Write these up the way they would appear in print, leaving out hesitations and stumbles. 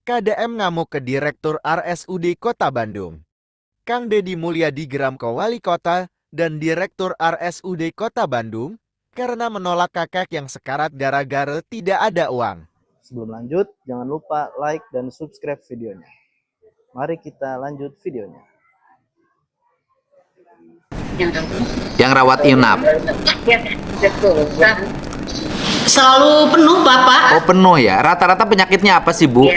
KDM ngamuk ke Direktur RSUD Kota Bandung. Kang Deddy Mulyadi geram ke Wali Kota dan Direktur RSUD Kota Bandung karena menolak kakek yang sekarat gara-gara tidak ada uang. Sebelum lanjut, jangan lupa like dan subscribe videonya. Mari kita lanjut videonya. Yang rawat inap. Selalu penuh, Bapak. Oh, penuh ya. Rata-rata penyakitnya apa sih, Bu?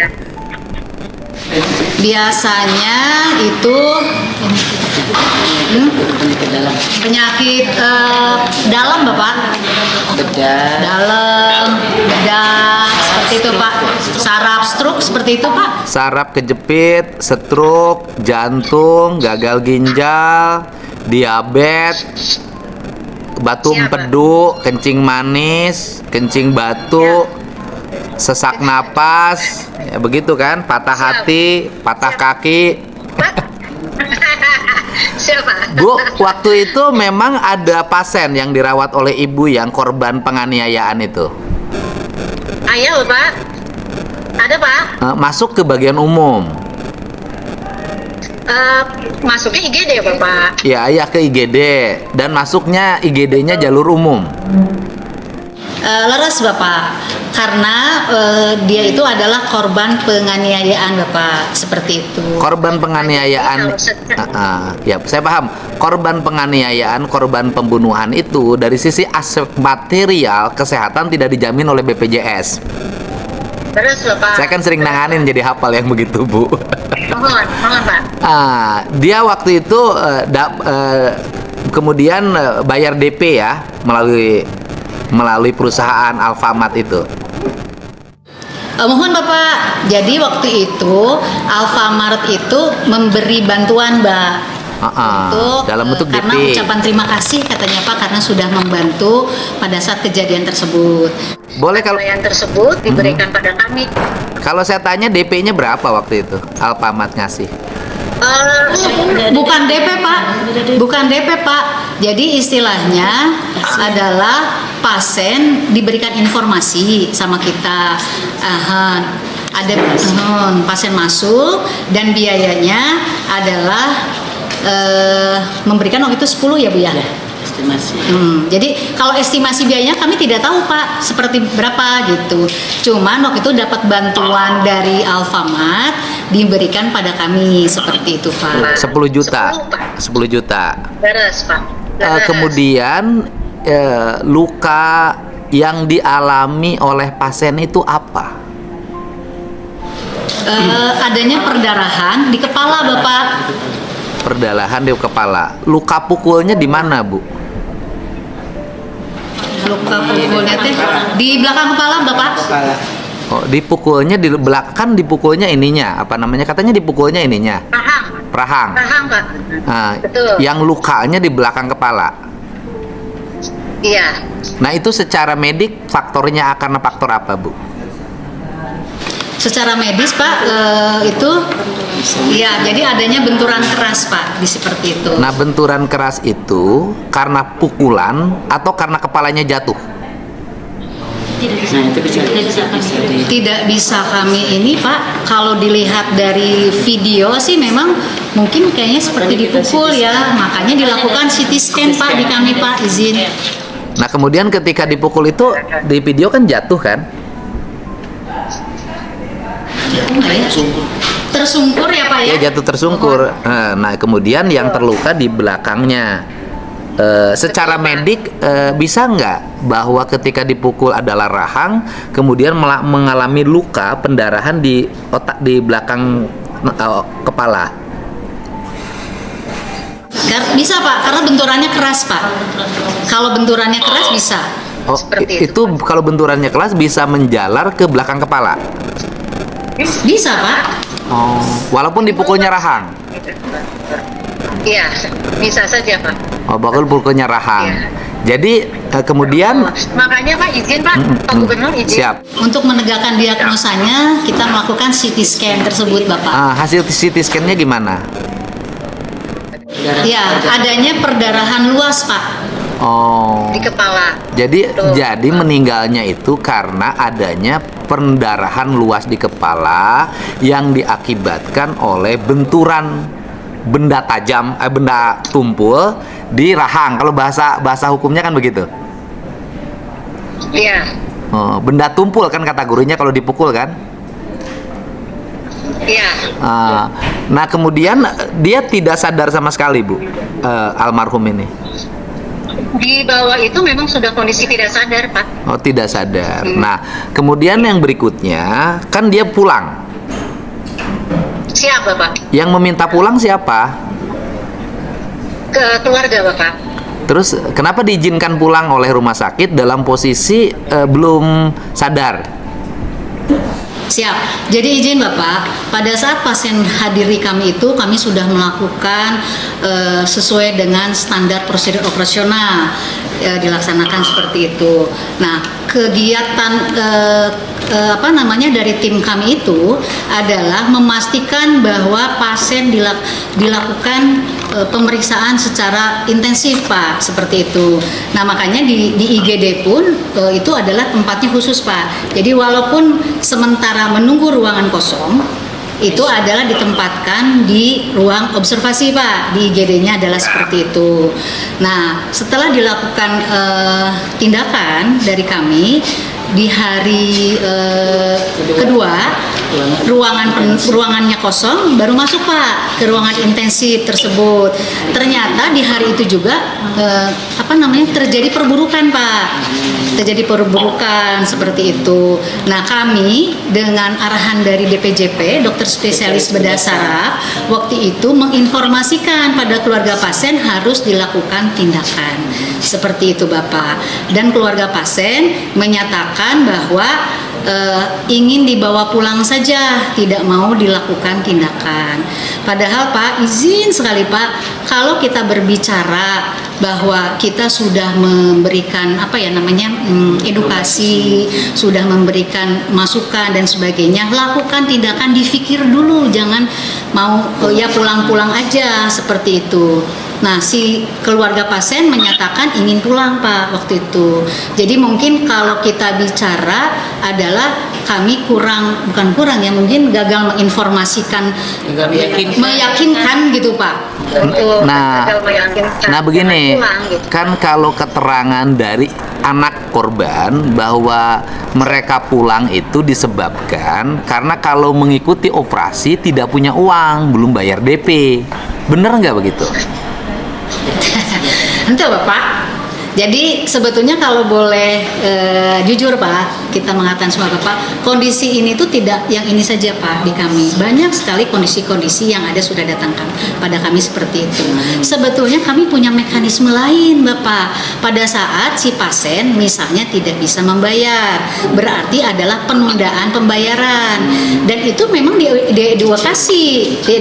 Biasanya itu penyakit dalam, Bapak. Dalam, bedah, seperti itu, Pak. Saraf, stroke, seperti itu, Pak. Saraf kejepit, stroke, jantung, gagal ginjal, diabetes, batu empedu, kencing manis, kencing batu, sesak napas, ya begitu kan? Patah hati, patah kaki. Siapa? Bu, waktu itu memang ada pasien yang dirawat oleh ibu yang korban penganiayaan itu. Ayo, Pak. Ada, Pak. Masuk ke bagian umum. Masuknya IGD ya, Bapak? Ya, ayah ke IGD dan masuknya IGD-nya jalur umum. Leres, Bapak. Karena dia itu adalah korban penganiayaan, Bapak. Seperti itu. Korban penganiayaan, ya saya paham. Korban penganiayaan, korban pembunuhan itu dari sisi aspek material kesehatan tidak dijamin oleh BPJS. Terus, Bapak. Saya kan sering nanganin jadi hafal yang begitu, Bu. Mohon, Pak. Dia waktu itu kemudian bayar DP ya melalui perusahaan Alfamart itu. Mohon Bapak, jadi waktu itu Alfamart itu memberi bantuan, Mbak. Dalam bentuk karena DP. ucapan terima kasih katanya Pak karena sudah membantu pada saat kejadian tersebut. Boleh kalau Yang tersebut diberikan pada kami. kalau saya tanya DP-nya berapa waktu itu Alfamart ngasih? Bukan DP, Pak. Bukan DP, Pak. Jadi istilahnya adalah pasien diberikan informasi sama kita. Ada pasien masuk dan biayanya adalah memberikan waktu itu 10 ya, Bu ya? Estimasi. Jadi kalau estimasi biayanya kami tidak tahu, Pak, seperti berapa gitu. Cuman waktu itu dapat bantuan dari Alfamart diberikan pada kami seperti itu, Pak. 10 juta. 10, 10 juta. Beres, Pak. Beres. Kemudian luka yang dialami oleh pasien itu apa? Adanya perdarahan di kepala, Bapak. Perdarahan di kepala. Luka pukulnya di mana, Bu? Luka pukulnya teh di belakang kepala, Bapak. Oh, dipukulnya di belakang, dipukulnya ininya, apa namanya? Katanya dipukulnya ininya. Rahang. Paham, Pak. Betul. Yang lukanya di belakang kepala. Iya. Nah, itu secara medik faktornya karena faktor apa, Bu? Secara medis, Pak, itu ya jadi adanya benturan keras, Pak, di seperti itu. Nah, benturan keras itu karena pukulan atau karena kepalanya jatuh? Tidak bisa kami ini, Pak. Kalau dilihat dari video sih memang mungkin kayaknya seperti dipukul ya. Makanya dilakukan CT scan, Pak, di kami, Pak, izin. Nah, kemudian ketika dipukul itu di video kan jatuh kan? Tersungkur ya, Pak ya? Ya, jatuh tersungkur. Nah, kemudian yang terluka di belakangnya. Secara medik bisa nggak bahwa ketika dipukul adalah rahang, kemudian mengalami luka pendarahan di otak di belakang kepala? Bisa, Pak, karena benturannya keras, Pak. Kalau benturannya keras bisa. Oh, itu kalau benturannya keras bisa menjalar ke belakang kepala. Bisa, Pak. Oh, walaupun dipukulnya rahang. Iya, bisa saja, Pak. Oh, bakal pukulnya rahang. Iya. Jadi kemudian Makanya, Pak, izin, Pak. Pak Gubernur izin. siap. Untuk menegakkan diagnosanya, kita melakukan CT scan tersebut, Bapak. Hasil CT scan-nya gimana? Ya, adanya perdarahan luas, Pak. Oh. Di kepala. Jadi Betul. jadi meninggalnya itu karena adanya pendarahan luas di kepala yang diakibatkan oleh benturan benda tajam, benda tumpul di rahang. Kalau bahasa hukumnya kan begitu. Iya. Oh, benda tumpul kan kategorinya kalau dipukul kan? Iya. Nah kemudian dia tidak sadar sama sekali, Bu, almarhum ini. Di bawah itu memang sudah kondisi tidak sadar, Pak. Oh, tidak sadar. Nah kemudian yang berikutnya kan dia pulang. Siapa, Pak? Yang meminta pulang siapa? Ke keluarga, Bapak. Terus kenapa diizinkan pulang oleh rumah sakit dalam posisi belum sadar? Siap. Jadi izin Bapak, pada saat pasien hadiri kami itu kami sudah melakukan sesuai dengan standar prosedur operasional, dilaksanakan seperti itu. Nah, kegiatan dari tim kami itu adalah memastikan bahwa pasien dilakukan pemeriksaan secara intensif, Pak, seperti itu. Nah, makanya di IGD pun itu adalah tempatnya khusus, Pak. Jadi walaupun sementara menunggu ruangan kosong, itu adalah ditempatkan di ruang observasi, Pak. Di IGD-nya adalah seperti itu. Nah, setelah dilakukan tindakan dari kami di hari kedua, ruangannya kosong, baru masuk, Pak, ke ruangan intensif tersebut. Ternyata di hari itu juga terjadi perburukan, Pak. Terjadi perburukan seperti itu. Nah, kami dengan arahan dari DPJP, dokter spesialis bedah saraf, waktu itu menginformasikan pada keluarga pasien harus dilakukan tindakan. Seperti itu, Bapak. Dan keluarga pasien menyatakan bahwa ingin dibawa pulang saja, tidak mau dilakukan tindakan. Padahal, Pak, izin sekali, Pak, kalau kita berbicara bahwa kita sudah memberikan edukasi, sudah memberikan masukan dan sebagainya, lakukan tindakan, dipikir dulu, jangan mau pulang-pulang aja seperti itu. Nah, si keluarga pasien menyatakan ingin pulang, Pak, waktu itu. Jadi mungkin kalau kita bicara adalah kami bukan kurang ya, mungkin gagal menginformasikan, meyakinkan gitu, Pak. Nah begini, kan kalau keterangan dari anak korban bahwa mereka pulang itu disebabkan karena kalau mengikuti operasi tidak punya uang, belum bayar DP. Bener nggak begitu? Entah, Bapak. Jadi sebetulnya kalau boleh jujur, Pak, kita mengatakan semua, Bapak, kondisi ini tuh tidak yang ini saja, Pak, di kami. Banyak sekali kondisi-kondisi yang ada sudah datangkan pada kami seperti itu. Sebetulnya kami punya mekanisme lain, Bapak. Pada saat si pasien misalnya tidak bisa membayar, berarti adalah penundaan pembayaran. Dan itu memang diedukasi ke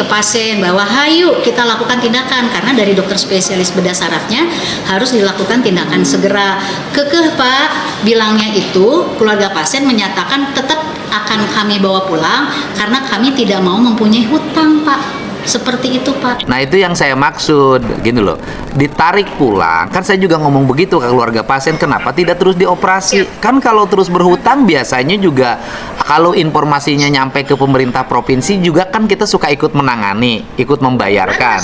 pasien bahwa hayu kita lakukan tindakan, karena dari dokter spesialis bedah sarafnya harus dilakukan tindakan segera. Kekeh, Pak, bilangnya itu keluarga pasien menyatakan tetap akan kami bawa pulang karena kami tidak mau mempunyai hutang, Pak. Seperti itu, Pak. Nah, itu yang saya maksud, gini loh, ditarik pulang. Kan saya juga ngomong begitu ke keluarga pasien, kenapa tidak terus dioperasi? Kan kalau terus berhutang biasanya juga kalau informasinya nyampe ke pemerintah provinsi juga kan kita suka ikut menangani, ikut membayarkan.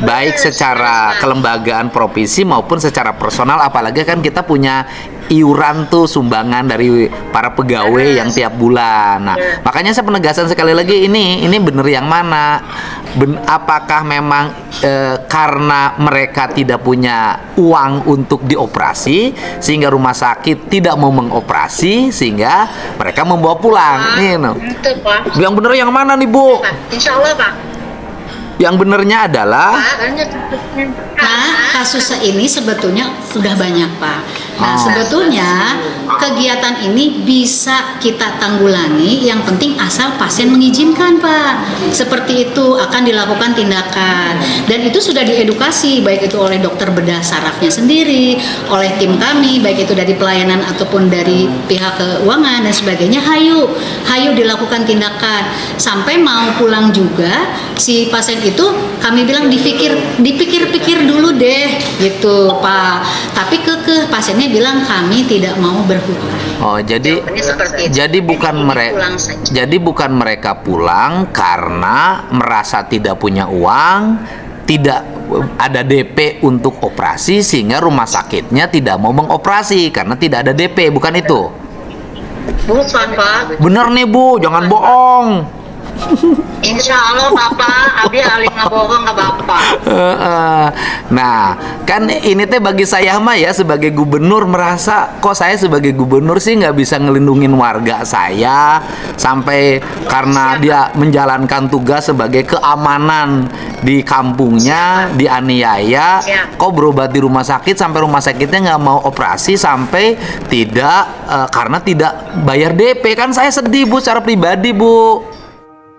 Baik secara kelembagaan provinsi maupun secara personal, apalagi kan kita punya iuran tuh, sumbangan dari para pegawai yang tiap bulan. Nah, makanya saya penegasan sekali lagi, ini bener yang mana? Apakah memang karena mereka tidak punya uang untuk dioperasi sehingga rumah sakit tidak mau mengoperasi sehingga mereka membawa pulang? Nih, no. Yang bener yang mana nih, Bu? Insya Allah, Pak. Yang benernya adalah kasus ini sebetulnya sudah banyak, Pak. Nah, sebetulnya kegiatan ini bisa kita tanggulangi, yang penting asal pasien mengizinkan, Pak. Seperti itu akan dilakukan tindakan. Dan itu sudah diedukasi, baik itu oleh dokter bedah sarafnya sendiri, oleh tim kami, baik itu dari pelayanan ataupun dari pihak keuangan dan sebagainya. Hayu dilakukan tindakan. Sampai mau pulang juga, si pasien itu kami bilang dipikir-pikir dulu deh gitu Pak. Tapi kekeh pasiennya bilang kami tidak mau berhutang. Oh, jadi Jawabannya seperti itu. jadi bukan mereka pulang karena merasa tidak punya uang, tidak ada DP untuk operasi sehingga rumah sakitnya tidak mau mengoperasi karena tidak ada DP, bukan itu? Bukan Pak. Bener nih Bu, jangan bohong. Insya Allah Bapak, Abi aling ngebohong nggak Bapak. Nah, kan ini teh bagi saya mah ya sebagai gubernur merasa kok saya sebagai gubernur sih nggak bisa ngelindungin warga saya sampai karena dia menjalankan tugas sebagai keamanan di kampungnya dianiaya, kok berobat di rumah sakit sampai rumah sakitnya nggak mau operasi sampai tidak karena tidak bayar DP. Kan saya sedih Bu secara pribadi Bu.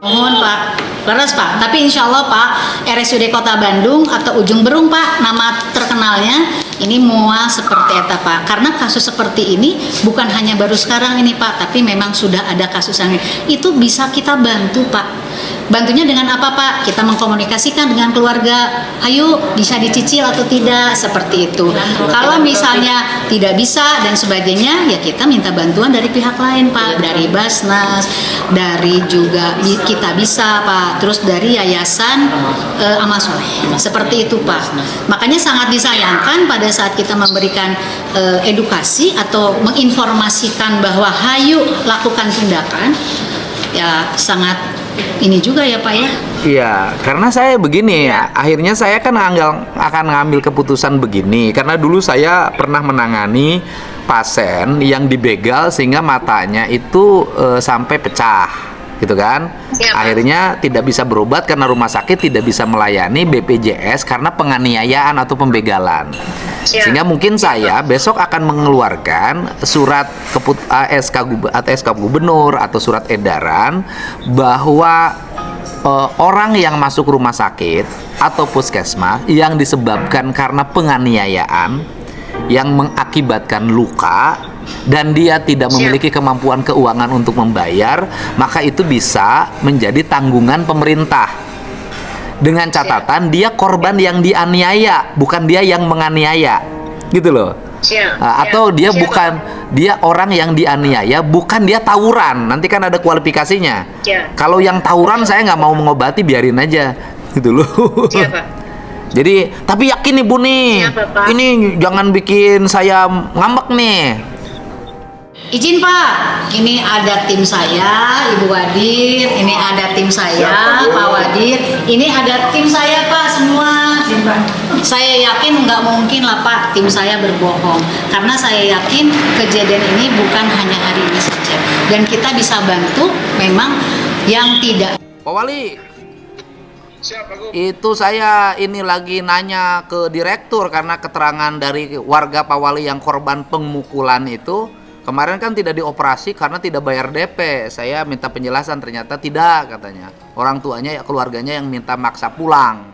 Mohon Pak, leres Pak. Tapi insya Allah Pak, RSUD Kota Bandung atau Ujung Berung Pak, nama terkenalnya ini mual seperti eta Pak. Karena kasus seperti ini bukan hanya baru sekarang ini Pak, tapi memang sudah ada kasus yang itu bisa kita bantu Pak. Bantunya dengan apa Pak? Kita mengkomunikasikan dengan keluarga, ayo bisa dicicil atau tidak, seperti itu. Kalau misalnya tidak bisa dan sebagainya, ya kita minta bantuan dari pihak lain Pak, dari Basnas, dari juga kita bisa Pak, terus dari Yayasan Amal Soleh, seperti itu Pak. Makanya sangat disayangkan pada saat kita memberikan edukasi atau menginformasikan bahwa hayu lakukan tindakan, ya sangat ini juga ya Pak ya. Iya, karena saya begini ya, akhirnya saya kan akan ngambil keputusan begini karena dulu saya pernah menangani pasien yang dibegal sehingga matanya itu sampai pecah gitu kan. Akhirnya tidak bisa berobat karena rumah sakit tidak bisa melayani BPJS karena penganiayaan atau pembegalan. Sehingga mungkin saya besok akan mengeluarkan surat SK gubernur atau surat edaran bahwa orang yang masuk rumah sakit atau puskesmas yang disebabkan karena penganiayaan yang mengakibatkan luka dan dia tidak memiliki kemampuan keuangan untuk membayar, maka itu bisa menjadi tanggungan pemerintah. Dengan catatan dia korban yang dianiaya, bukan dia yang menganiaya. Gitu loh. Atau dia bukan dia orang yang dianiaya, bukan dia tawuran. Nanti kan ada kualifikasinya. Kalau yang tawuran saya nggak mau mengobati, biarin aja. Gitu loh. Jadi, tapi yakin nih Bu nih, ini jangan bikin saya ngambek nih. Izin Pak, ini ada tim saya, Ibu Wadir, ini ada tim saya, Pak Wadir, ini ada tim saya Pak semua. Saya yakin nggak mungkin lah Pak tim saya berbohong, karena saya yakin kejadian ini bukan hanya hari ini saja, dan kita bisa bantu memang yang tidak. Pak Wali, itu saya ini lagi nanya ke direktur karena keterangan dari warga Pak Wali yang korban pemukulan itu. Kemarin kan tidak dioperasi karena tidak bayar DP. Saya minta penjelasan, ternyata tidak katanya. Orang tuanya ya keluarganya yang minta maksa pulang.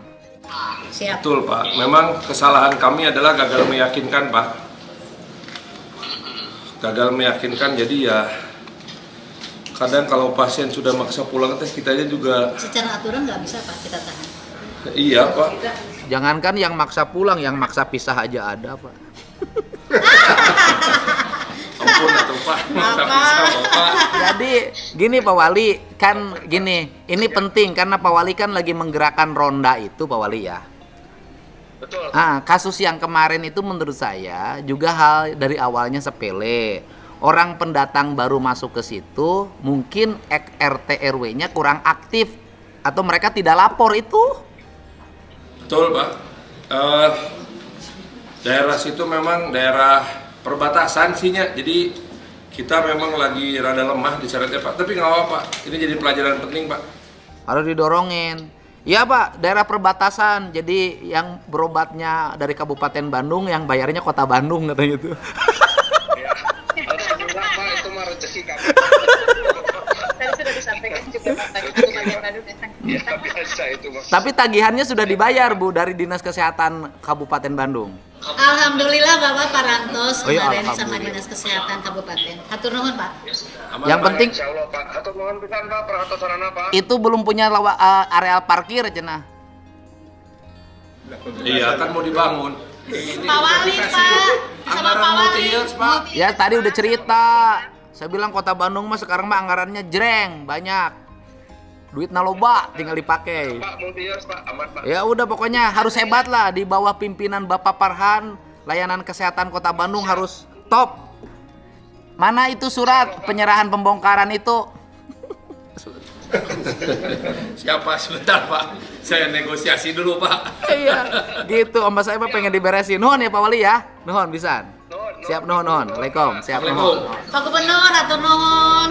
Siap. Betul Pak, memang kesalahan kami adalah gagal meyakinkan Pak. Gagal meyakinkan, jadi ya kadang kalau pasien sudah maksa pulang kita aja juga. Secara aturan nggak bisa Pak kita tahan. Iya Pak. Jangankan yang maksa pulang, yang maksa pisah aja ada Pak. Ampun atau Pak, maksa pisah Bapak. Jadi gini Pak Wali, kan gini, ini penting karena Pak Wali kan lagi menggerakkan ronda itu Pak Wali ya. Betul. Kasus yang kemarin itu menurut saya juga hal dari awalnya sepele. Orang pendatang baru masuk ke situ, mungkin RT RW-nya kurang aktif atau mereka tidak lapor itu. Betul Pak. Daerah situ memang daerah perbatasan sihnya, jadi kita memang lagi rada lemah di syaratnya Pak. Tapi nggak apa-apa, ini jadi pelajaran penting Pak. Harus didorongin. Iya Pak, daerah perbatasan. Jadi yang berobatnya dari Kabupaten Bandung, yang bayarnya Kota Bandung katanya gitu. Ya, alhamdulillah Pak, itu mah rezeki kami. Tadi sudah disampaikan juga Pak tadi ke bagian Bandung. Ya, biasa itu Mas. Tapi tagihannya sudah dibayar Bu dari Dinas Kesehatan Kabupaten Bandung. Alhamdulillah Bapak Parantos Oh iya, kemarin sama alhamdulillah. Dinas Kesehatan Kabupaten. Hatur nuhun Pak. Aman, Yang Pak, penting- insya Allah Pak. Hatur nuhun pisan Pak, perhatian sarana Pak. Itu belum punya areal parkir cenah. Iya, kan mau dibangun. Pak Wali, Pak. Sama Pak Wali. Pak. Ya tadi udah cerita. Saya bilang Kota Bandung mah sekarang mah anggarannya jreng, banyak. Duit naloba tinggal dipakai. Pak, multi-years, Pak. Aman, Pak. Ya udah pokoknya harus hebat lah di bawah pimpinan Bapak Farhan. Layanan kesehatan Kota Bandung harus top. Mana itu surat penyerahan pembongkaran itu? Siapa sebentar, Pak? Saya negosiasi dulu, Pak. Iya, gitu. Sama saya mah pengen diberesin. Nuhun ya Pak Wali ya. Nuhun pisan. Siap nuhun. Waalaikumsalam. Siap nuhun. Pak Gubernur, atur nuhun.